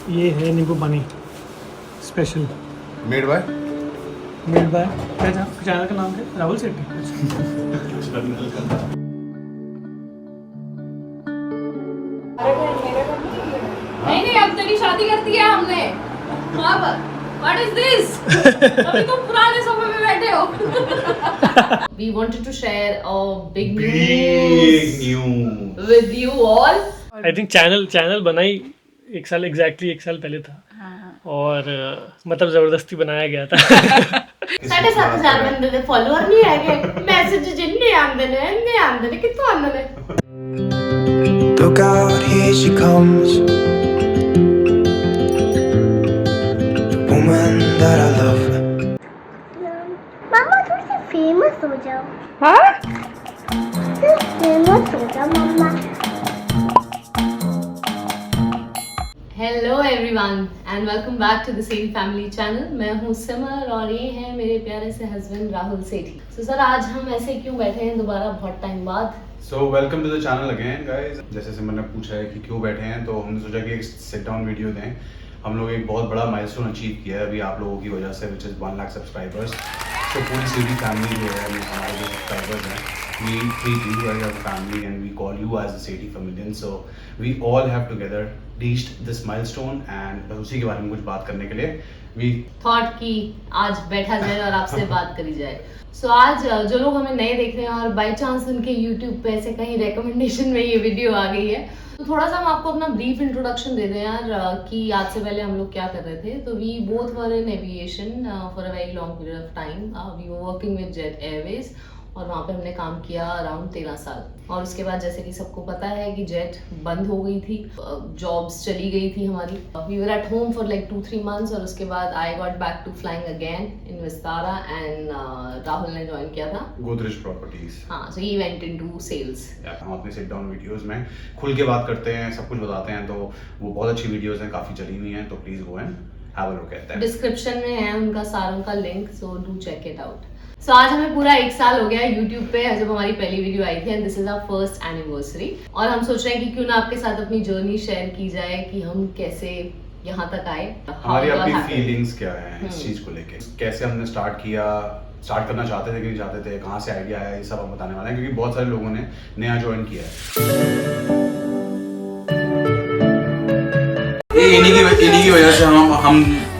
ये है नींबू पानी स्पेशल मेड बाय क्या चैनल का नाम है? राहुल सेठी। नहीं अब तेरी शादी कर दी है हमने। वहाँ पर What is this? अभी तुम पुराने सोफे पे बैठे हो। We wanted to share a big news with you all. I think channel बनाई एक साल पहले था और मतलब जबरदस्ती बनाया गया था। 7,500 बंदे दे फॉलोअर नहीं है मैसेज जिन्ने आंदे ने कितों आंदे ने। Look out, here she comes. The woman that I love. मामा थोड़ी सी फेमस हो जाओ। हाँ? फेमस हो जाओ मम्मा। Hello everyone and welcome back to the Sethi family channel. मैं हूँ सिमर और ये है मेरे प्यारे से हस्बैंड राहुल सेठी। तो सर आज हम ऐसे क्यों बैठे हैं दोबारा बहुत टाइम बाद? So welcome to the channel again guys. जैसे सिमर ने पूछा है कि क्यों बैठे हैं, तो हमने सोचा कि एक सिट डाउन वीडियो दें। हम लोग एक बहुत बड़ा माइलस्टोन अचीव किया है अभी आप लोगों की वजह से, विच इज़ 1 लाख सब्सक्राइबर्स। तो पूरी सेठी फैमिली जो है हमारे जो सब्सक्राइबर्स हैं, we treat you as a family and we call you as a Sethi familian. So we all have together reached this milestone and बस उसी के बारे में कुछ बात करने के लिए we थॉट की आज बैठा जाए और आपसे बात करी जाए। सो आज जो लोग हमें नए देख रहे हैं और बाय चांस उनके यूट्यूब पे ऐसे कहीं रिकमेंडेशन में ये वीडियो आ गई है, तो थोड़ा सा हम आपको अपना ब्रीफ इंट्रोडक्शन दे दें यार कि आज से पहले हम लोग क्या कर रहे थे। तो we both were in aviation for a very long period of time. We were working with Jet Airways और वहाँ पे हमने काम किया अराउंड 13 साल। और उसके बाद जैसे कि सबको पता है कि जेट बंद हो गई थी, जॉब्स चली गई थी हमारी। We were at home for like 2-3 months और उसके बाद I got back to flying again in Vistara and Rahul ने ज्वाइन किया था Godrej Properties। हाँ, so he went into sales. हम अपने सिट डाउन वीडियोस में खुल के बात करते हैं, सब कुछ बताते हैं, तो वो बहुत अच्छी वीडियोस हैं, काफ़ी चली हुई हैं, तो please go and have a look at that. Description में है उनका सारों का link, so do check it out. So आज हमें पूरा 1 साल हो गया है YouTube पे जब हमारी पहली वीडियो आई थी and this is our first anniversary. और हम सोच रहे हैं कि क्यों ना आपके साथ अपनी जर्नी शेयर की जाए कि हम कैसे यहाँ तक आए, हमारी अपनी फीलिंग्स क्या है इस चीज़ को लेके, कैसे हमने स्टार्ट करना चाहते थे कि नहीं चाहते थे, कहाँ से आइडिया आया, ये सब हम बताने वाले हैं क्योंकि बहुत सारे लोगों ने नया ज्वाइन किया है। इन्हीं की वजह से हम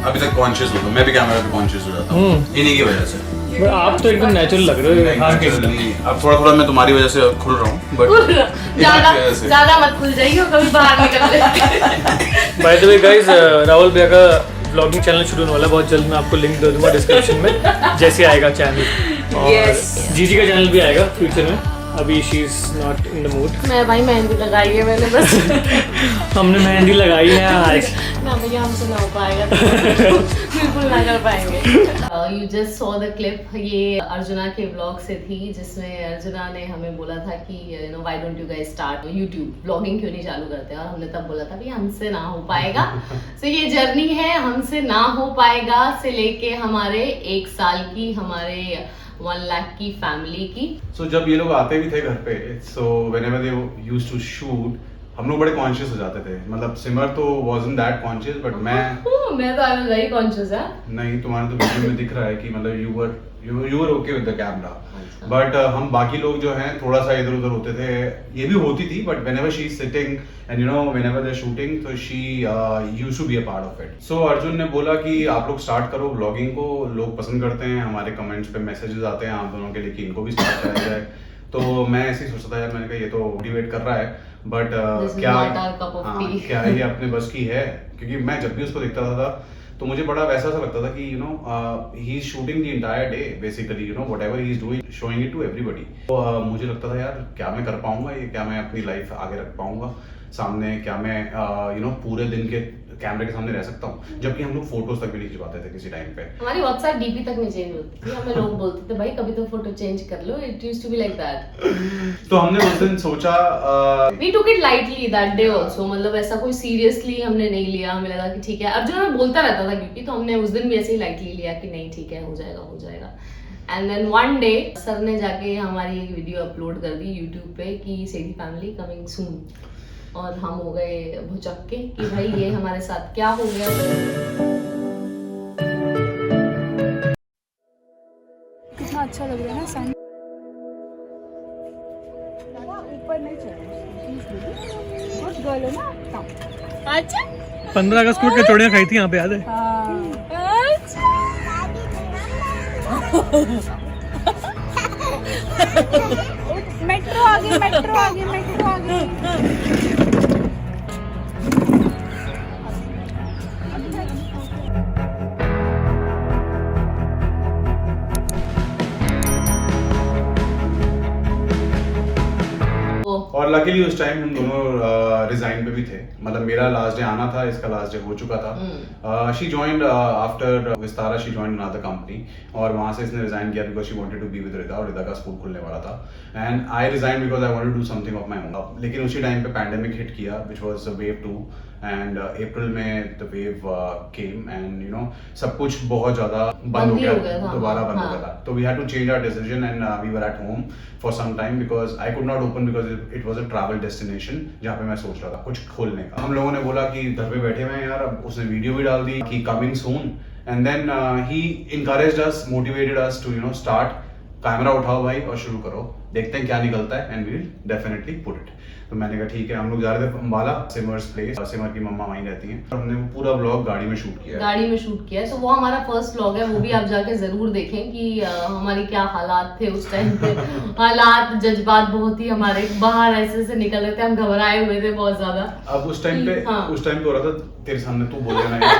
अभी तक कॉन्शियस हो गए। मैं भी कैमरा पे कॉन्शियस हो जाता हूँ इन्हीं की वजह से। आप तो एकदम नेचुरल लग रहे हो। अब थोड़ा मैं तुम्हारी वजह से खुल रहा हूँ, बट ज्यादा मत खुल जाइए कभी बाहर निकल ले। By the way guys, Rahul भैया का व्लॉगिंग चैनल शुरू होने वाला है बहुत जल्द। मैं आपको लिंक दे दूंगा डिस्क्रिप्शन में जैसे आएगा चैनल। और जीजी का चैनल भी आएगा फ्यूचर में, अभी she is not in the mood. मैं भाई मेहंदी लगाई है मैंने बस। हमने मेहंदी लगाई है आज। ना भैया हमसे ना हो पाएगा। बिल्कुल ना कर पाएंगे। You just saw the clip, ये अर्जुना के व्लॉग से थी जिसमें अर्जुना ने हमें बोला था कि you know why don't you guys start YouTube vlogging, क्यों नहीं चालू करते। और हमने तब बोला था भैया हमसे ना हो पाएगा। सो ये जर्नी है हमसे ना हो पाएगा से लेके हमारे 1 साल की, हमारे 1 लाख की फैमिली की। सो जब ये लोग आते भी थे घर पे, so whenever they used to shoot, हम लोग बड़े कॉन्शियस हो जाते थे। मतलब सिमर तो वाज़न्ट दैट कॉन्शियस, बट मैं तो आई वाज वेरी कॉन्शियस है। नहीं, तुम्हारे तो वीडियो में दिख रहा है कि मतलब you were okay with the camera, but हम बाकी लोग जो हैं थोड़ा सा इधर उधर होते थे। ये भी होती थी, but whenever she is sitting and you know whenever they shooting, तो she used to be a part of it. So Arjun ने बोला कि आप लोग स्टार्ट करो व्लॉगिंग को, लोग पसंद करते हैं, हमारे कमेंट्स पे मैसेजेस आते हैं आप दोनों के लिए कि इनको भी स्टार्ट कराया जाए। तो मैं ऐसे ही सोचता था यार, मैंने कहा ये तो मोटिवेट कर रहा है, बट क्या ये अपने बस की है? क्योंकि मैं जब भी उसको देखता था तो मुझे बड़ा वैसा सा लगता था कि you know he is shooting the entire day basically, you know whatever he is doing, showing it to everybody. तो मुझे लगता था यार क्या मैं कर पाऊंगा ये, क्या मैं अपनी लाइफ आगे रख पाऊंगा सामने, क्या मैं यू नो पूरे दिन के कैमरे के सामने रह सकता हूँ, जबकि हम लोग फोटोज तक भी नहीं खिंचवाते थे किसी टाइम पे। हमारी व्हाट्सएप डीपी तक नहीं चेंज होती थी, हमें लोग बोलते थे भाई कभी तो फोटो चेंज कर लो, it used to be like that. तो हमने उस दिन सोचा, we took it lightly that day also, मतलब ऐसा कोई सीरियसली हमने नहीं लिया। हमें लगा कि ठीक है, अर्जुन में बोलता रहता था क्योंकि, तो हमने उस दिन भी ऐसे ही लाइटली लिया कि नहीं ठीक है, हो जाएगा। And then one day sir ने जाके हमारी एक वीडियो अपलोड कर दी यूट्यूब पे कि सेठी फैमिली कमिंग सून। और हम हो गए भुचक्के कि भाई ये हमारे साथ क्या हो गया। कितना अच्छा लग रहा है ना सन। ऊपर नहीं चढ़ो, गुड गर्ल हो ना। अच्छा 15 अगस्त को कचौड़ियाँ खाई थी यहाँ पे, याद है? मेट्रो आ गई, मेट्रो आ गई, मेट्रो आ गई। और लकीली उस टाइम हम दोनों रिजाइन पे भी थे, मतलब मेरा लास्ट डे आना था, इसका लास्ट डे हो चुका था। She joined after Vistara, she joined another company, और वहां से इसने रिजाइन किया because she wanted to be with Rida, और रिदा का स्कूल खुलने वाला था। And I resign because I wanted to do something of my own. लेकिन उसी टाइम पे पैंडेमिक हिट किया, which was wave 2, and April में the wave came, and you know सब कुछ बहुत ज्यादा बंद हो गया, दोबारा बंद हो गया था। तो we had to change our decision, and we were at home for some time because I could not open, because it was a travel destination जहाँ पे मैं सोच रहा था कुछ खोलने का। हम लोगों ने बोला कि घर पे बैठे हुए हैं यार, अब उसने वीडियो भी डाल दी कि coming soon, and then he encouraged us, motivated us to you know start. Camera उठाओ भाई और शुरू करो, देखते हैं क्या निकलता है, and we will definitely put it. तो मैंने कहा ठीक है। हम लोग जा रहे थे अम्बाला, सिमर्स प्लेस, सिमर की मम्मा वहीं रहती हैं, और हमने वो पूरा व्लॉग गाड़ी में शूट किया है। गाड़ी में शूट किया है, तो वो हमारा फर्स्ट व्लॉग है, वो भी आप जाके जरूर देखें कि हमारी क्या हालात थे उस टाइम पे। हालात, जज्बात बहुत ही हमारे बाहर ऐसे से निकल रहे थे, हम घबराए हुए थे बहुत ज्यादा। अब उस टाइम पे हाँ। उस टाइम पे हो रहा था तेरे सामने, तू बोल लेना यार,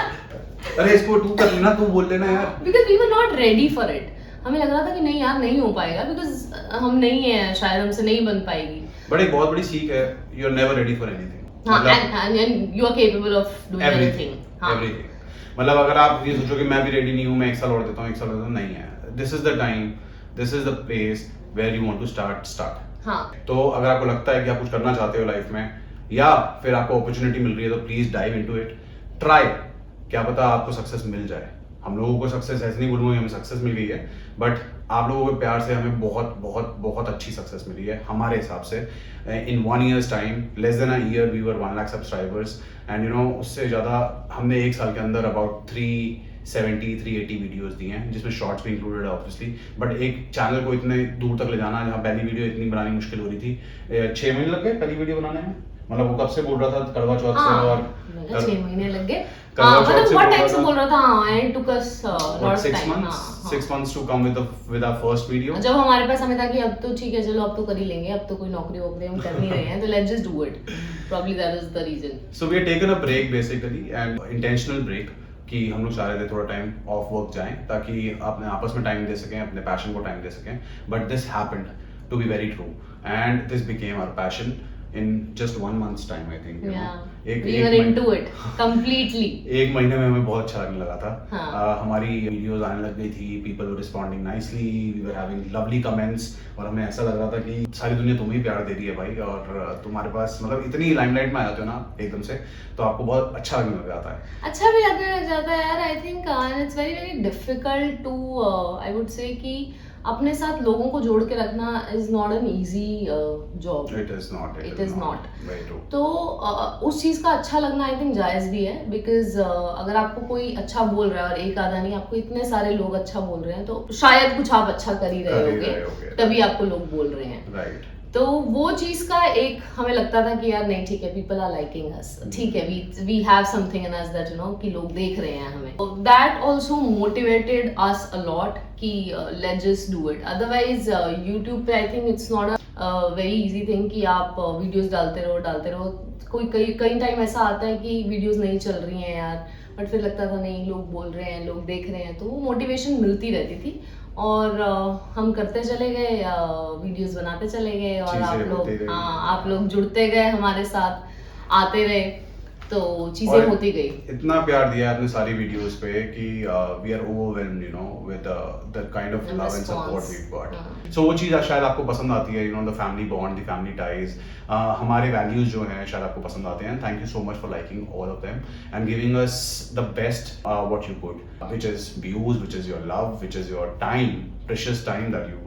अरे इसको तू कर लेना, तू बोल लेना यार, because we were not ready for it. हमें लग रहा था कि नहीं यार नहीं हो पाएगा, बिकॉज हम नहीं है, शायद हमसे नहीं बन पाएगी। बट एक बहुत बड़ी सीख है, you are never ready for anything. हाँ, and you are capable of doing anything. हाँ। एवरीथिंग। मतलब अगर आप ये सोचो कि मैं भी रेडी नहीं हूँ, मैं एक साल और देता हूँ, एक साल और देता हूँ, नहीं है। This is the time, this is the place where you want to start. हाँ। तो अगर आपको लगता है कि आप कुछ करना चाहते हो लाइफ में, या फिर आपको अपॉर्चुनिटी मिल रही है, तो please dive into it, try. क्या पता आपको सक्सेस मिल जाए। हम लोगों को सक्सेस ऐसे नहीं बोलूँगा हमें सक्सेस मिल गई है, बट आप लोगों के प्यार से हमें बहुत बहुत बहुत अच्छी सक्सेस मिली है हमारे हिसाब से। In 1 year's time, less than a year, we were 1 lakh subscribers, and you know उससे ज़्यादा हमने एक साल के अंदर अबाउट 380 वीडियोस दिए हैं, जिसमें शॉर्ट्स भी इंक्लूडेड है ऑब्वियसली। बट एक चैनल को इतने दूर तक ले जाना, जहाँ पहली वीडियो इतनी बनानी मुश्किल हो रही थी, 6 महीने लग गए पहली वीडियो बनाने में। मतलब वो कब से बोल रहा था, करवा चौथ से, और 6 महीने लग गए। करवा चौथ मतलब से बहुत बोल टाइम रहा से था। बोल रहा था। हाँ, it took us lot of 6 time। months, हाँ, 6 months to come with our first video. जब हमारे पास समय था कि अब तो ठीक है, चलो अब तो कर ही लेंगे, अब तो कोई नौकरी वोकरी हम कर नहीं रहे हैं, तो let's just do it. Probably that is the reason. So we had taken a break basically, and intentional break, कि हम लोग चाह रहे थे थोड़ा टाइम ऑफ वर्क जाएं, ताकि अपने आपस में टाइम दे सकें, अपने पैशन को टाइम दे सकें। But this happened to be very true, and this became our passion in just 1 month's time, I think. Yeah. एक We were into it completely. एक महीने में हमें बहुत अच्छा लगने लगा था। हाँ। हमारी वीडियोस आने लग गई थी, people were responding nicely, we were having lovely comments, और हमें ऐसा लग रहा था कि सारी दुनिया तुम्हें ही प्यार दे रही है भाई, और तुम्हारे पास मतलब इतनी लाइमलाइट में आ जाते हो ना एकदम से, तो आपको बहुत अच्छा लगने लग जाता है। अच्छा भी लगने लग जाता है यार। I think it's very very difficult to, I would say कि अपने साथ लोगों को जोड़ के रखना is not an easy job. It is not. It is not. Very true. तो उस चीज का अच्छा लगना आई थिंक जायज भी है, बिकॉज अगर आपको कोई अच्छा बोल रहा है, और एक आधा नहीं, आपको इतने सारे लोग अच्छा बोल रहे हैं, तो शायद कुछ आप अच्छा कर ही रहे होगे, तभी आपको लोग बोल रहे हैं। Right. तो वो चीज का एक हमें लगता था कि यार नहीं ठीक है, पीपल आर लाइकिंग अस, ठीक है, we have something in us that you know कि लोग देख रहे हैं हमें। That also motivated us a lot कि let's just do it. Otherwise YouTube पे I think it's not a very easy thing कि आप वीडियोस डालते रहो। कोई कई टाइम ऐसा आता है कि वीडियोस नहीं चल रही हैं यार, बट फिर लगता था नहीं, लोग बोल रहे हैं, लोग देख रहे हैं, तो वो मोटिवेशन मिलती रहती थी। और हम करते चले गए, वीडियोस बनाते चले गए, और आप लोग जुड़ते गए हमारे साथ, आते रहे, तो चीजें होती गई। इतना प्यार दिया आपने सारी वीडियोस पे कि we are overwhelmed you know with the kind of love and support we got. So वो चीज़ शायद आपको पसंद आती है, you know the family bond, the family ties, हमारे वैल्यूज जो हैं शायद आपको पसंद आते हैं। Thank you so much for liking all of them and giving us the best what you could, which is views, which is your love, which is your time, precious time that you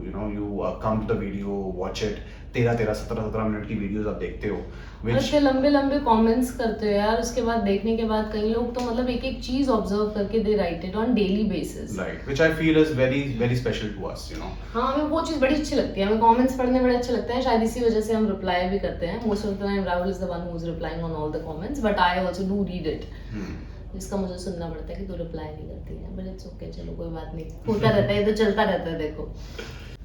come to the video, watch it, 13-13, 17-17 minute की videos आप देखते हो और इतने लंबे लंबे comments करते हो यार, उसके बाद देखने के बाद कई लोग तो मतलब एक एक चीज ऑब्जर्व करके they write it on daily basis, right, which I feel is very very special to us, you know. हाँ हमें वो चीज बड़ी अच्छी लगती है, हमें कमेंट्स पढ़ने बड़े अच्छे लगते हैं, शायद इसी वजह से हम रिप्लाई भी करते हैं। Most of the time Rahul is the one who is replying on all the comments, but I also do read it. इसका मुझे सुनना पड़ता है कि तू रिप्लाई नहीं करती है, बट इट्स ओके, चलो कोई बात नहीं, होता रहता है, ये तो चलता रहता है। देखो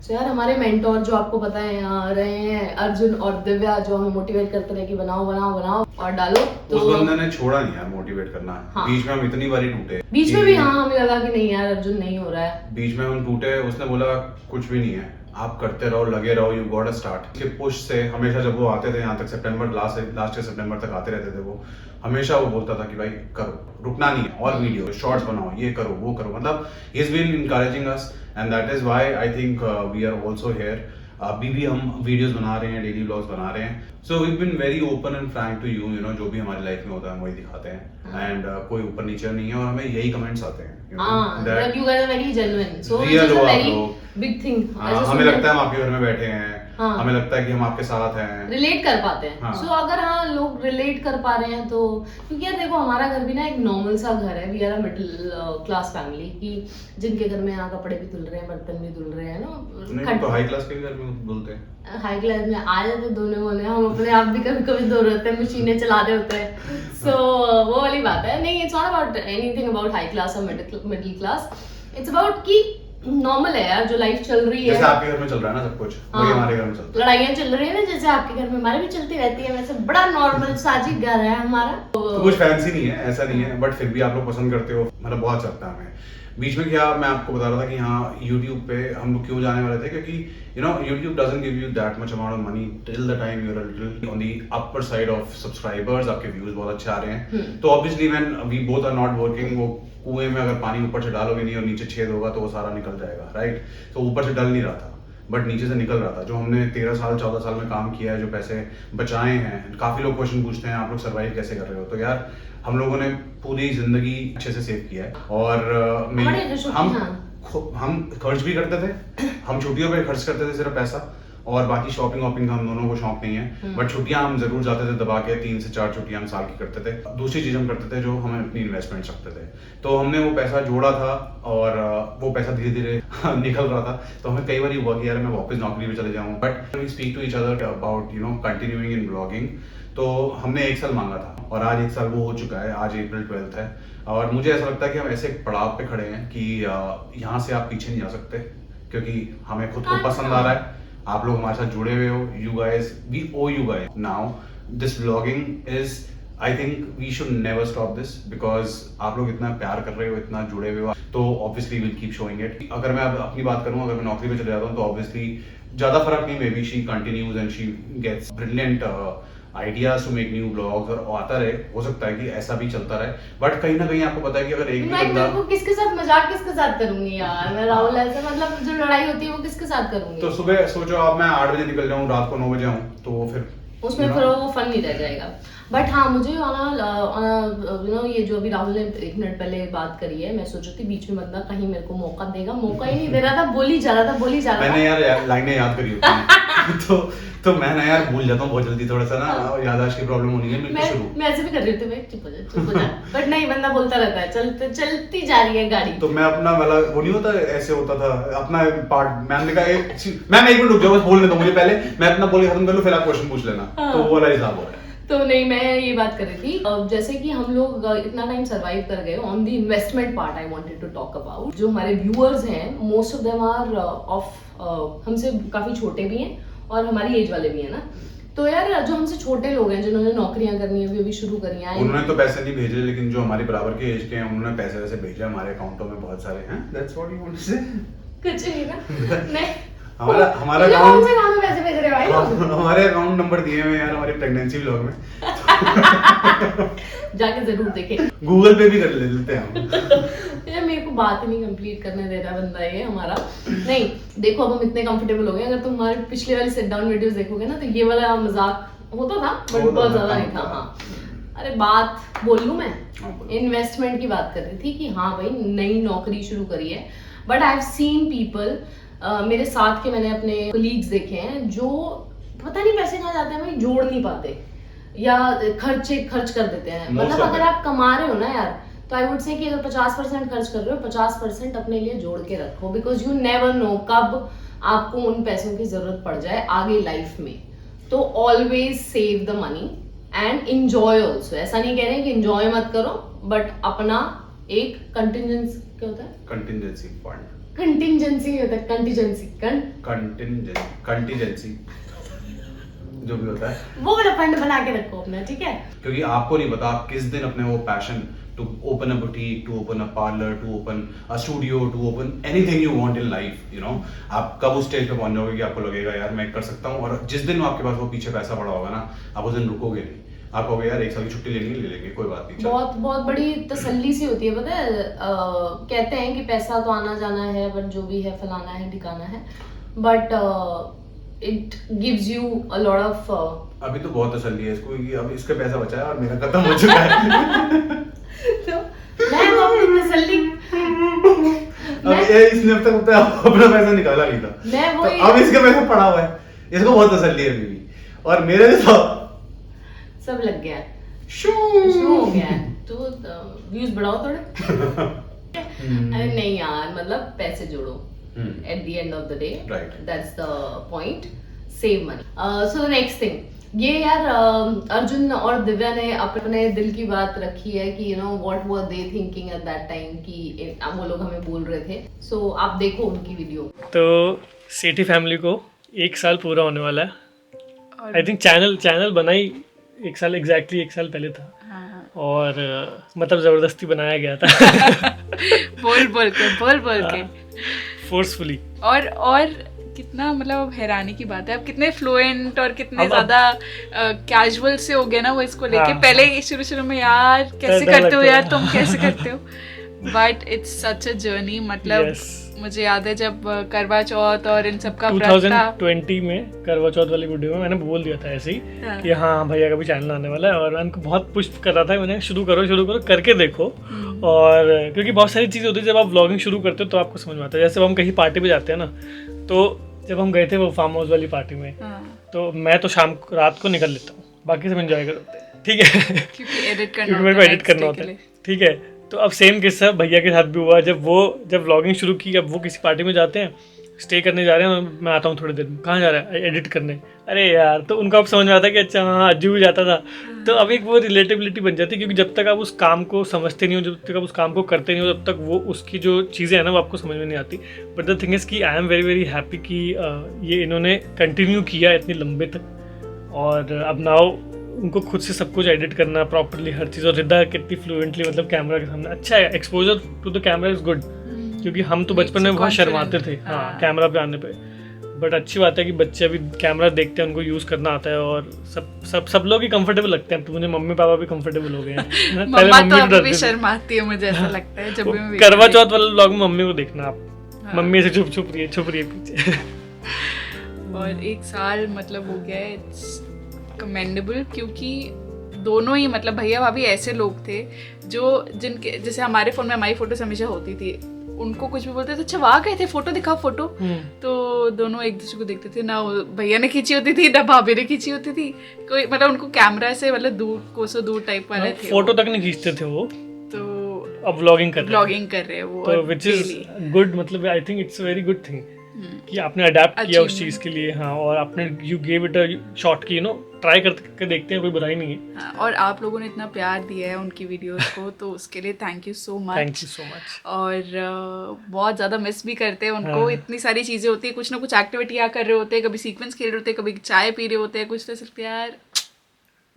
सो यार हमारे मेंटोर जो आपको पता है यहाँ रहे हैं, अर्जुन और दिव्या, जो हमें मोटिवेट करते रहे कि बनाओ बनाओ बनाओ और डालो, तो उस बंदे ने छोड़ा नहीं यार मोटिवेट करना। हाँ। बीच में हम इतनी बारी टूटे, बीच में भी हाँ हमें लगा कि नहीं यार अर्जुन नहीं हो रहा है, बीच में हम टूटे, उसने बोला कुछ भी नहीं है, आप करते रहो, लगे रहो, यू गॉट अ स्टार्ट के पुश से। हमेशा जब वो आते थे यहाँ तक, सितंबर लास्ट सितंबर तक आते रहते थे वो, हमेशा वो बोलता था कि भाई करो, रुकना नहीं है, और वीडियो शॉर्ट्स बनाओ, ये करो वो करो, मतलब he is been encouraging us and that is why I think we are also here. अभी भी हम वीडियोस बना रहे हैं, डेली व्लॉग्स बना रहे हैं, so we been very open and frank to you, you know, जो भी हमारी लाइफ में होता है हम वही दिखाते हैं, एंड कोई ऊपर नीचे नहीं है, और हमें यही कमेंट्स आते हैं, you know, हाँ that like you guys are very genuine, so real it's हो a आप very लोग। big thing। हमें लगता है हम आपके घर में बैठे हैं, हाँ। हमें लगता है कि हम आपके साथ हैं, रिलेट कर पाते हैं। हाँ। सो अगर हाँ लोग रिलेट कर पा रहे हैं तो, क्योंकि यार देखो हमारा घर भी ना एक नॉर्मल सा घर है, we are a middle class family, की जिनके घर में यहाँ कपड़े भी धुल रहे हैं, बर्तन भी धुल रहे हैं नहीं ना, तो हाई क्लास के भी घर में बोलते हैं। हाई क्लास में आ जाते दोनों होने, हम अपने आप भी कभी कभी धो रहे होते हैं, मशीनें चला रहे होते हैं, सो वो वाली बात है। नहीं, it's not about anything about high class और मिडिल क्लास, इट्स अबाउट कि नॉर्मल है यार जो लाइफ चल रही है, जैसे आपके घर में चल रहा है ना सब कुछ, वही हाँ। हमारे घर में चलता है। लड़ाइयाँ चल रही है ना जैसे आपके घर में, हमारे भी चलती रहती है, वैसे बड़ा नॉर्मल साजिद घर है हमारा। तो कुछ फैंसी नहीं है, ऐसा नहीं है, बट फिर भी आप लोग पसंद करते हो, मतलब बहुत चलता है हमें। बीच में क्या मैं आपको बता रहा था कि हाँ YouTube पे हम लोग क्यों जाने वाले थे, क्योंकि you know YouTube doesn't give you that much amount of money till the time you're a little on the upper side of subscribers, आपके व्यूज बहुत अच्छे आ रहे हैं, तो obviously when we both are not working, वो कुएं में अगर पानी ऊपर से डालोगे नहीं और नीचे छेद होगा तो वो सारा निकल जाएगा, राइट। तो ऊपर से डल नहीं रहा था, बट नीचे से निकल रहा था। जो हमने 13 साल 14 साल में काम किया है, जो पैसे बचाए हैं, काफी लोग क्वेश्चन पूछते हैं आप लोग सर्वाइव कैसे कर रहे हो, तो यार हम लोगों ने पूरी जिंदगी अच्छे से सेव किया है, और हम खर्च भी करते थे, हम छुट्टियों पे खर्च करते थे सिर्फ पैसा, और बाकी शॉपिंग वॉपिंग का हम दोनों को शौक नहीं है, बट छुट्टियां हम जरूर जाते थे दबा के, 3 से 4 छुट्टियां हम साल की करते थे। दूसरी चीज हम करते थे जो हमें अपनी इन्वेस्टमेंट रखते थे, तो हमने वो पैसा जोड़ा था, और वो पैसा धीरे धीरे निकल रहा था, तो हमें कई बार हुआ कि यार मैं वापस नौकरी पे चले जाऊँ, but we speak to each other about you know continuing in blogging. तो हमने 1 साल मांगा था, और आज 1 साल वो हो चुका है, आज अप्रैल 12 है, और मुझे ऐसा लगता है कि हम ऐसे एक पड़ाव पे खड़े हैं कि यहाँ से आप पीछे नहीं जा सकते, क्योंकि हमें खुद को पसंद आ रहा है, आप लोग हमारे साथ जुड़े हुए हो, you guys, we owe you guys now, this blogging is, I think we should never stop this, because आप लोग इतना प्यार कर रहे हो, इतना जुड़े हुए हो, तो obviously will keep showing it. अगर मैं अपनी बात करूँ, अगर मैं नौकरी पे चले जाता हूँ तो ऑब्वियसली ज्यादा फर्क नहीं, maybe she continues and she gets brilliant ideas to make new blogs, और आता रहे, हो सकता है कि ऐसा भी चलता रहे, बट कहीं ना कहीं आपको पता है कि अगर एक भी मैं बंदा, तो किसके साथ मजाक किसके साथ करूंगी यार, मैं राहुल ऐसे मतलब जो लड़ाई होती है वो किसके साथ करूंगी, तो सुबह सोचो आप मैं 8 बजे निकल जाऊँ, रात को 9 बजे आऊँ, तो वो फिर उसमें फिर वो फन नहीं रह जाएगा। बट हाँ मुझे यू नो ये जो अभी राहुल ने 1 मिनट पहले बात करी है, मैं सोच रही थी बीच में बंदा कहीं मेरे को मौका देगा, मौका ही नहीं दे रहा था, बोली जा रहा था। मैंने यार लाइनें याद करी होती हैं तो मैं ना यार भूल जाता हूँ बहुत जल्दी, थोड़ा सा ना याददाश्त की प्रॉब्लम होनी है मेरे शुरू। मैं ऐसे भी कर रही थी, भाई चुप हो जा बट नहीं, बंदा बोलता रहता है, चलती जा रही है गाड़ी, तो मैं अपना वाला वो नहीं होता, ऐसे होता था अपना पार्ट, मैंने कहा मैम 1 मिनट रुक जाओ, बस बोलने दो मुझे पहले, मैं अपना बोल खत्म कर लूं, फिर आप क्वेश्चन पूछ लेना, तो वो वाला हिसाब हो रहा है। तो नहीं, मैं ये बात कर रही थी, जैसे कि हम लोग इतना टाइम सरवाइव कर गए, on the investment part I wanted to talk about. जो हमारे व्यूअर्स हैं, most of them are off हमसे काफी छोटे भी हैं और हमारी एज वाले भी हैं ना, तो यार जो हमसे छोटे लोग हैं, जिन्होंने नौकरियां करनी है, अभी शुरू करी हैं, उन्होंने तो पैसे नहीं भेजे, लेकिन जो हमारे बराबर के एज के हैं उन्होंने पैसे वैसे भेजे हमारे अकाउंटों में बहुत सारे हैं। That's what you want to say? कुछ नहीं ना, नहीं हमारा अकाउंट से कहां पैसे भेज रहे हो भाई लोग? हमारे अकाउंट नंबर दिए हुए यार हमारे प्रेगनेंसी व्लॉग में जाके जरूर देखें, गूगल पे भी कर लेते हैं हम। यार मेरे को बात ही नहीं कंप्लीट करने दे रहा बंदा ये हमारा। नहीं देखो, अब हम इतने कंफर्टेबल हो गए, अगर तुम हमारे पिछले वाले सिट डाउन वीडियोस देखोगे ना, तो ये वाला मजाक होता था, बट बहुत ज्यादा नहीं था। हाँ अरे बात बोल लूं मैं, इन्वेस्टमेंट की बात कर रही थी कि हाँ भाई नई नौकरी शुरू करी है, but I have seen people, मेरे साथ के मैंने अपने कोलीग्स देखे हैं जो पता नहीं पैसे कहाँ जाते हैं भाई, जोड़ नहीं पाते या खर्च कर देते हैं। Most मतलब of अगर it. आप कमा रहे हो ना यार, तो आई वुड से कि अगर 50% खर्च कर रहे हो, 50% अपने लिए जोड़ के रखो, बिकॉज यू नेवर नो कब आपको उन पैसों की जरूरत पड़ जाए आगे लाइफ में। तो always save the money and enjoy also. ऐसा नहीं कह रहे हैं कि इंजॉय मत करो, बट अपना एक कंटिजेंसी, क्या होता है कंटिजेंसी फंड, कंटिजेंसी होता है, कंटिजेंसी जो भी होता है, वो वाला फंड बना के रखो अपना, ठीक है। क्योंकि आपको नहीं पता आप किस दिन अपने वो passion to open a boutique, to open a parlour, to open a studio, to open anything you want in life, you know, आप कब उस स्टेज पे पहुंच जाओगे कि आपको लगेगा यार मैं कर सकता हूँ। और जिस दिन आपके पास वो पीछे पैसा पड़ा होगा ना, आप उस दिन रुकोगे नहीं, आप कहोगे यार एक साल की छुट्टी लेनी ले लेंगे, कोई बात नहीं, चलो। बहुत बहुत बड़ी तसल्ली सी होती है, पता है। कहते हैं कि पैसा तो आना जाना है, बट जो भी है फलाना है ठिकाना है, but it gives you a lot of. अभी तो बहुत तसल्ली है इसको कि अब इसका पैसा बचा है और मेरा खत्म हो चुका है। तो मैं वो अपनी तसल्ली, अब ये इसने अब तक अपना पैसा निकाला नहीं था, मैं वो तो अब इसका पैसा पड़ा हुआ है, इसको बहुत तसल्ली है अभी भी, और मेरे तो सब लग गया है, शू शुरू हो गया है। तो व्यूज बढ़ाओ थोड़े। अरे नहीं यार, मतलब पैसे जोड़ो at the end of the day, Right. that's the point, save money. So the next thing, ये यार अर्जुन और दिव्या ने अपने दिल की बात रखी है कि you know what were they thinking at that time, कि वो लोग हमें बोल रहे थे। So आप देखो उनकी वीडियो। तो सेठी फैमिली को 1 साल पूरा होने वाला है। आई थिंक चैनल बना ही 1 साल, एग्जैक्टली 1 साल पहले था। और मतलब ज़बरदस्ती बनाया गया था। बोल के फोर्सफुली। और कितना मतलब हैरानी की बात है, अब कितने फ्लुएंट और कितने ज्यादा कैजुअल से हो गया ना वो इसको लेके। हाँ, पहले शुरू में यार कैसे डर करते हो लगता यार है। तुम कैसे करते हो, but it's such a journey. मतलब Yes. मुझे याद है जब करवा चौथ और इन सब का व्रत था 2020 में करवा चौथ वाली वीडियो में मैंने बोल दिया था ऐसे ही हाँ। कि हाँ भैया का भी चैनल आने वाला है, और मैं उनको बहुत पुश कर रहा था, मैंने शुरू करो करके देखो। और क्योंकि बहुत सारी चीज़ें होती है जब आप व्लॉगिंग शुरू करते हो तो आपको समझ में आता है। जैसे हम कहीं पार्टी पे जाते हैं ना, तो जब हम गए थे वो फार्म हाउस वाली पार्टी में, तो मैं तो रात को निकल लेता हूँ, बाकी सब एंजॉय करते हैं, ठीक है। क्योंकि एडिट क्योंकि मेरे को एडिट करना होता है, ठीक है। तो अब सेम किस्सा भैया के साथ भी हुआ, जब व्लॉगिंग शुरू की, अब वो किसी पार्टी में जाते हैं, स्टे करने जा रहे हैं, मैं आता हूँ थोड़ी देर में, कहाँ जा रहा है, एडिट करने। अरे यार, तो उनको अब समझ में आता है कि अच्छा हाँ अज्जू भी जाता था। तो अब एक वो रिलेटिबिलिटी बन जाती है, क्योंकि जब तक आप उस काम को समझते नहीं हो, जब तक आप उस काम को करते नहीं हो, तब तक वो उसकी जो चीज़ें हैं ना वो आपको समझ में नहीं आती। बट द थिंग इज़ कि I am very very happy कि ये इन्होंने कंटिन्यू किया इतनी लंबे तक, और अब नाउ उनको खुद से सब कुछ एडिट करना प्रॉपरली, हर चीज़। और रिदा कितनी फ्लुएंटली मतलब कैमरा के सामने, अच्छा है, exposure to the camera is good, क्योंकि हम तो बचपन में बहुत शर्माते थे हाँ कैमरा पे आने पे। बट अच्छी बात है कि बच्चे अभी कैमरा देखते हैं, उनको यूज़ करना आता है, और सब लोग ही कंफर्टेबल लगते हैं। तुमने मम्मी पापा भी कंफर्टेबल हो गए हैं। मम्मा तो अभी भी शर्माती है, मुझे ऐसा लगता है जब भी मैं करवा चौथ वाले व्लॉग में मम्मी को देखना आप, मम्मी ऐसे छुप रही है पीछे। और 1 साल मतलब हो गया है, इट्स कमेंडेबल, क्योंकि दोनों ही मतलब भैया भाभी ऐसे लोग थे जो जिनके जैसे हमारे फ़ोन में हमारी फ़ोटोज़ हमेशा होती थी, उनको कुछ भी बोलते थे अच्छा वहाँ गए थे, फोटो दिखाओ फोटो। तो दोनों एक दूसरे को देखते थे, ना भैया ने खींची होती थी ना भाभी ने खींची होती थी, कोई मतलब उनको कैमरा से मतलब दूर कोसों दूर टाइप वाले थे, फोटो तक नहीं खींचते थे वो, तो अब व्लॉगिंग कर रहे हैं वो, तो विच इज गुड। मतलब I think it's very good thing कि आपने अडेप्ट किया उस चीज के लिए। हाँ, और आपने you gave it a shot की, ट्राई करके देखते हैं, कोई बुराई नहीं है। हाँ, और आप लोगों ने इतना प्यार दिया है उनकी वीडियोस को, तो उसके लिए thank you so much. Thank you so much. और बहुत ज़्यादा मिस भी करते हैं उनको। इतनी सारी चीज़ें होती है, कुछ ना कुछ एक्टिविटियाँ कर रहे होते हैं, कभी सीक्वेंस खेल रहे होते हैं, कभी चाय पी रहे होते हैं, कुछ तो सिर्फ यार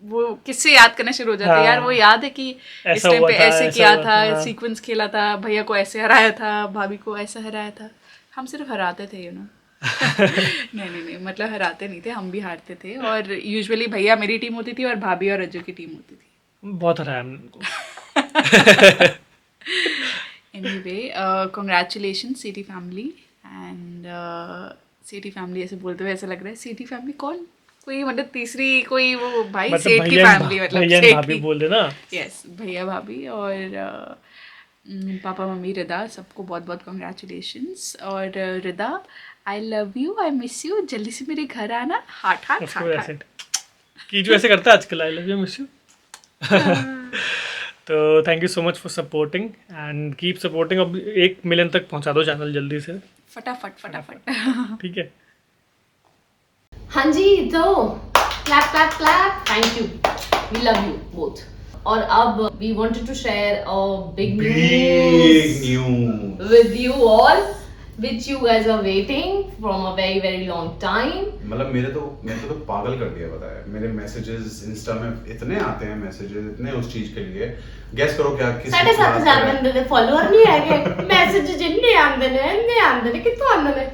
वो किससे याद करना शुरू हो जाता है। यार वो याद है कि इस टाइम पे ऐसे किया था, सीक्वेंस खेला था, भैया को ऐसे हराया था, भाभी को ऐसे हराया था। हम सिर्फ हराते थे नहीं मतलब हराते नहीं थे, हम भी हारते थे। और यूजुअली भैया मेरी टीम होती थी और भाभी और रज्जू की टीम होती थी। बहुत हराया हमने उनको। Anyway, congratulations city family. And city family ऐसे बोलते हुए ऐसा लग रहा है सिटी फैमिली कौन, कोई मतलब तीसरी कोई वो भाई, मतलब सेठ की फैमिली, मतलब भैया भाभी बोल देना। यस, भैया भाभी और पापा मम्मी रिदा, सबको बहुत बहुत कांग्रेचुलेशंस। और Rida, I love you, I miss you, जल्दी से मेरे घर आना, हार्ट हार्ट उसको हार्ट ऐसे हार्ट। कीजू ऐसे करता है आजकल, I love you miss you. तो thank you so much for supporting and keep supporting. अब 1 मिलियन तक पहुंचा दो चैनल जल्दी से, फटाफट फटाफट। ठीक है। हाँ जी, तो clap clap clap, thank you, we love you both. और अब we wanted to share a big Big news news. with you all, which you guys are waiting from a very very long time. मतलब मेरे तो पागल कर दिया, पता है। मेरे मैसेजेस इंस्टा में इतने आते हैं, मैसेजेस इतने उस चीज के लिए। गैस करो क्या, किस 7,500 बंदे दे फॉलोअर नहीं है, मैसेज जिन्ने आंदे ने कितों आंदे ने।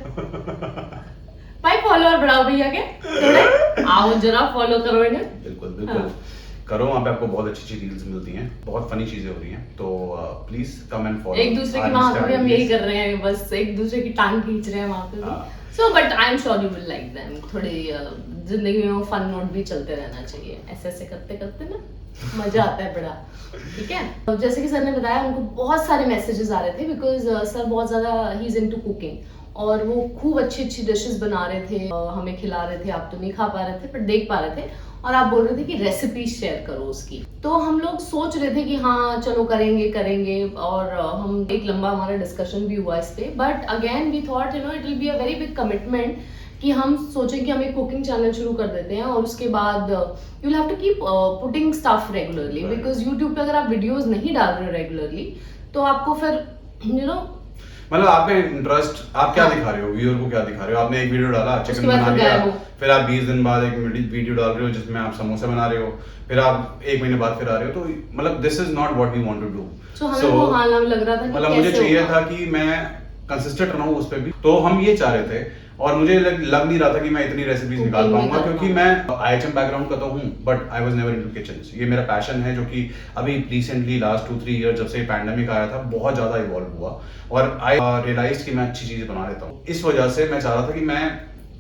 भाई फॉलोअर बढ़ाओ भैया के थोड़े, आओ जरा फॉलो करो इन्हें। बिल्कुल बिल्कुल हाँ। करो, वहाँ पे आपको बहुत अच्छी अच्छी रील्स मिलती हैं, बहुत फनी चीजें हो रही हैं, तो प्लीज कम एंड फॉलो। एक दूसरे की वहाँ पे भी हम यही कर रहे हैं, बस एक दूसरे की टांग खींच रहे हैं वहाँ पे हाँ। भी। So but I am sure you will like them. थोड़ी जिंदगी में वो फन नोट भी चलते रहना चाहिए, ऐसे ऐसे करते करते ना मजा आता है बड़ा, ठीक है। तो जैसे कि सर ने बताया, उनको बहुत सारे मैसेजेस आ रहे थे बिकॉज सर बहुत ज्यादा ही इज इनटू कुकिंग और वो खूब अच्छी अच्छी डिशेस बना रहे थे, हमें खिला रहे थे। आप तो नहीं खा पा रहे थे पर देख पा रहे थे, और आप बोल रहे थे कि रेसिपी शेयर करो उसकी। तो हम लोग सोच रहे थे कि हाँ चलो करेंगे, और हम एक लंबा हमारा डिस्कशन भी हुआ इस पे। But again we thought you know it will be a very big commitment कि हम सोचें कि हम एक कुकिंग चैनल शुरू कर देते हैं, और उसके बाद you will have to keep putting stuff regularly, because YouTube पे अगर आप वीडियोस नहीं डाल रहे हो रेगुलरली तो आपको फिर यू नो मतलब आप में इंटरेस्ट, आप क्या दिखा रहे हो, व्यूअर को क्या दिखा रहे हो। आपने एक वीडियो डाला, चिकन उसके बाद बना फिर लिया, गायब हो। फिर आप 20 दिन बाद एक वीडियो डाल रहे हो जिसमें आप समोसे बना रहे हो, फिर आप 1 महीने बाद फिर आ रहे हो, तो मतलब this is not what we want to do. So हमें वो हाल हमें लग रहा था कि मतलब मुझे कैसे चाहिए होगा। था कि मैं कंसिस्टेंट रहूं उस पे भी, तो हम ये चाह रहे थे। और मुझे लग नहीं रहा था कि मैं इतनी रेसिपीज निकाल Cooking पाऊंगा, में क्योंकि मैं IHM बैकग्राउंड का तो हूँ, but I was never into kitchens. ये मेरा पैशन है, जो कि अभी रिसेंटली लास्ट 2-3 ईयर जब से पैंडेमिक आया था बहुत ज्यादा इवॉल्व हुआ, और आई रियलाइज कि मैं अच्छी चीजें बना लेता हूँ। इस वजह से मैं चाह रहा था कि मैं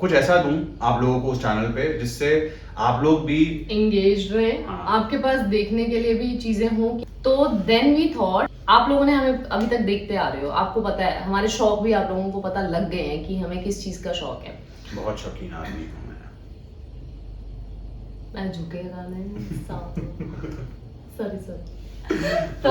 कुछ ऐसा दूं आप लोगों को उस चैनल पे जिससे आप लोग भी एंगेज्ड रहे, हाँ। आपके पास देखने के लिए भी चीजें हों। तो देन वी थॉट, आप लोगों ने हमें अभी तक देखते आ रहे हो, आपको पता है हमारे शौक भी आप लोगों को पता लग गए हैं कि हमें किस चीज का शौक है। बहुत शौकीन आदमी हूँ मैं झुकेगा नहीं सॉरी तो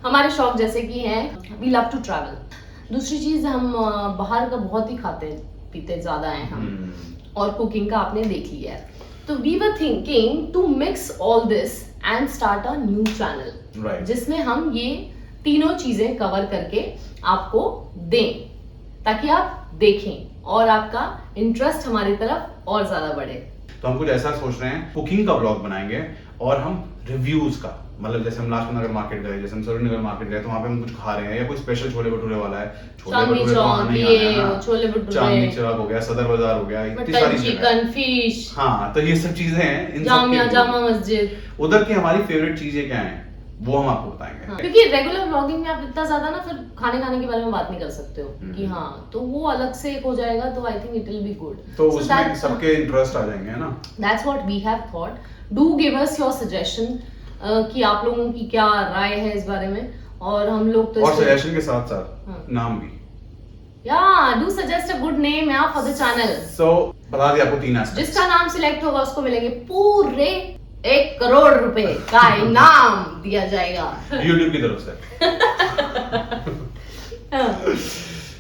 हमारे शौक जैसे कि हैं, वी लव टू ट्रैवल। दूसरी चीज हम बाहर का बहुत ही खाते पीते ज्यादा हैं हम, और कुकिंग का आपने देख लिया है। तो we were thinking to mix all this and start a new channel, Right. जिसमें हम ये तीनों चीजें कवर करके आपको दें, ताकि आप देखें और आपका इंटरेस्ट हमारी तरफ और ज्यादा बढ़े। तो हम कुछ ऐसा सोच रहे हैं, कुकिंग का ब्लॉग बनाएंगे और हम रिव्यूज का, मतलब जैसे हम लास्ट नगर मार्केट गए, जैसे हम सरोज नगर मार्केट गए, तो वहाँ पे हम कुछ खा रहे हैं, या कोई स्पेशल छोले भटूरे वाला है, छोले चांदनी भटूरे तो आना ही चौक, आना है ये ना। छोले भटूरे, चांदनी चौक हो गया, सदर बाजार हो गया, इतनी मटन सारी जगह है। चिकन फिश, हाँ, तो ये सब चीजें हैं। इन सब जामिया के जामा मस्जिद, उधर की हमारी फेवरेट चीजें क्या हैं वो हम आपको बताएंगे। हाँ, क्योंकि रेगुलर व्लॉगिंग में आप इतना ज्यादा ना फिर खाने के बारे में बात नहीं कर सकते हो कि हाँ, तो वो अलग से एक हो जाएगा, तो I think it will be good. तो उसमें सबके इंटरेस्ट आ जाएंगे, है ना। That's what we have thought. Do give us your suggestion कि आप लोगों की क्या राय है इस बारे में, और हम लोग तो और सजेशन के साथ साथ हाँ। नाम भी। या do suggest a good name या फॉर द चैनल। सो बता दिया आपको 3 एस्पेक्ट्स। जिसका नाम सिलेक्ट होगा उसको मिलेंगे पूरे 1 करोड़ रुपए का इनाम दिया जाएगा YouTube की तरफ से।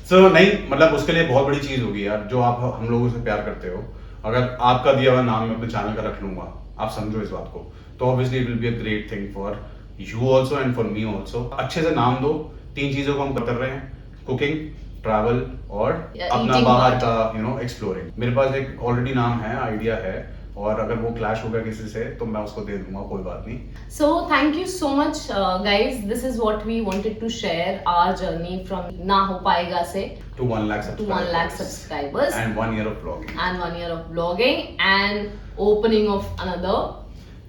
सो नहीं, मतलब उसके लिए बहुत बड़ी चीज होगी यार, जो आप हम लोगों से प्यार करते हो। अगर आपका दिया हुआ नाम मैं अपने चैनल का रख लूंगा, आप समझो इस बात को, तो obviously it will be a great thing for you also and for me also. अच्छे से नाम दो। 3 चीजों को हम कर रहे हैं, कुकिंग, ट्रैवल और अपना eating बाहर part. का एक्सप्लोरिंग। मेरे पास एक ऑलरेडी नाम है, आइडिया है, और अगर वो क्लैश हो गया किसी से तो मैं उसको दे दूंगा, कोई बात नहीं। So thank you so much guys, this is what we wanted to share our journey from ना हो पाएगा से To 1 lakh to subscribers. 1 lakh subscribers And 1 year of vlogging. and 1 year of vlogging and opening of another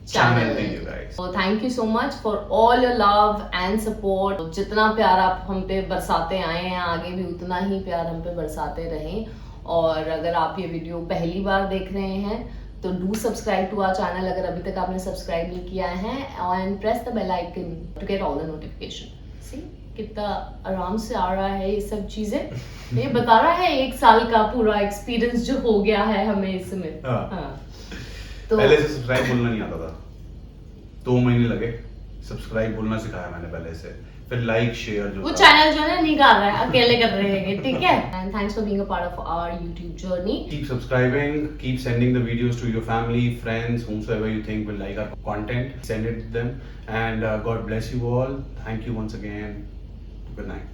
channel. Thank you guys. So thank you so much for all your love and support. जितना प्यार आप हम पे बरसाते आए हैं, आगे भी उतना ही प्यार हम पे बरसाते रहें। और अगर आप ये वीडियो पहली बार देख रहे हैं तो do subscribe to our channel अगर अभी तक आपने सब्सक्राइब नहीं किया है, and press the bell icon to get all the notification. See कितना आराम से आ रहा है ये सब चीजें। ये बता रहा है 1 साल का पूरा एक्सपीरियंस जो हो गया है हमें इसमें। हाँ। हाँ। तो पहले से सब्सक्राइब बोलना नहीं आता था, 2 महीने लगे सब्सक्राइब बोलना सिखाया मैंने पहले से, फिर लाइक शेयर जो वो था। चैनल जो है ना नहीं कर रहा है, अकेले कर रहे हैं, ठीक है। And thanks for being a part of our YouTube journey. Keep subscribing, keep sending the videos to your family, friends, whomsoever you think will like our content. Send it to them, and God bless you all. Thank you once again. Good night.